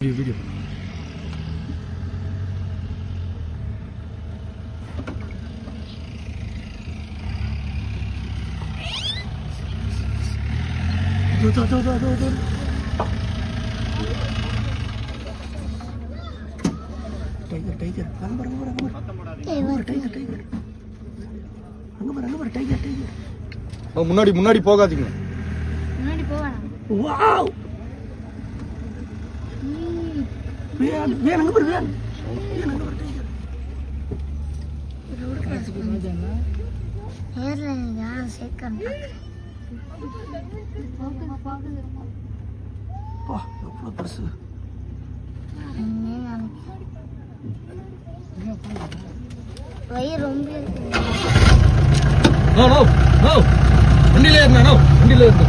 Video tiger முன்னாடி முன்னாடி போகாதீங்க. முன்னாடி போவேணாம். வாவ் வேன் வேன் அங்க பாரு வேன் வேன் அங்க பாரு டைகர். நேர்ல யாரும் சேர்க்கணும். பா எவ்வளவு பெருசு. வயிறு ரொம்ப நோ நோ நோ வண்டியில ஏறினா நோ வண்டியில ஏறினா